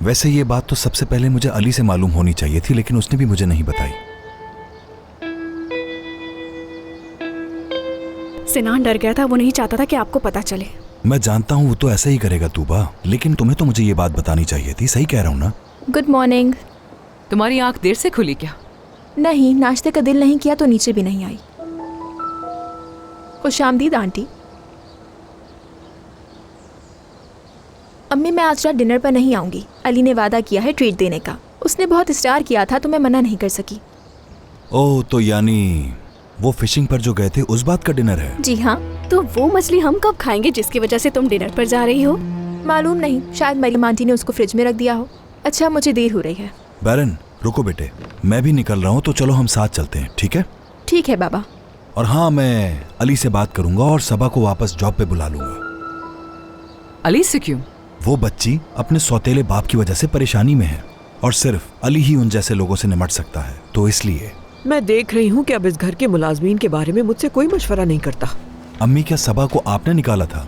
वैसे ये बात तो सबसे पहले मुझे अली से मालूम होनी चाहिए थी, लेकिन उसने भी मुझे नहीं बताई। सिनान डर गया था, वो नहीं चाहता था कि आपको पता चले। मैं जानता हूँ वो तो ऐसा ही करेगा तूबा, लेकिन तुम्हें तो मुझे ये बात बतानी चाहिए थी। सही कह रहा हूँ ना? Good morning. तुम्हारी आंख देर से खुली क्या? नहीं, नाश्ते का दिल नहीं किया तो नीचे भी नहीं आई। खुशामदीद आंटी। अम्मी, मैं आज रात डिनर पर नहीं आऊंगी। अली ने वादा किया है ट्रीट देने का। उसने बहुत इस्तार किया था तो मैं मना नहीं कर सकी। ओह, तो यानी वो फिशिंग पर जो गए थे उस बात का डिनर है? जी हाँ। तो वो मछली हम कब खाएंगे जिसकी वजह से तुम डिनर पर जा रही हो? मालूम नहीं, शायद मरियम आंटी ने उसको फ्रिज में रख दिया हो। अच्छा, मुझे देर हो रही है। बैरन रुको बेटे, मैं भी निकल रहा हूँ, तो चलो हम साथ चलते हैं, ठीक है? ठीक है बाबा। और हाँ, मैं अली से बात करूंगा और सबा को वापस जॉब पे बुला लूंगा। अली से क्यों? वो बच्ची अपने सौतेले बाप की वजह से परेशानी में है और सिर्फ अली ही उन जैसे लोगों से निमट सकता है, तो इसलिए। मैं देख रही हूँ कि अब इस घर के मुलाजमीन के बारे में मुझसे कोई मशवरा नहीं करता। अम्मी, क्या सबा को आपने निकाला था?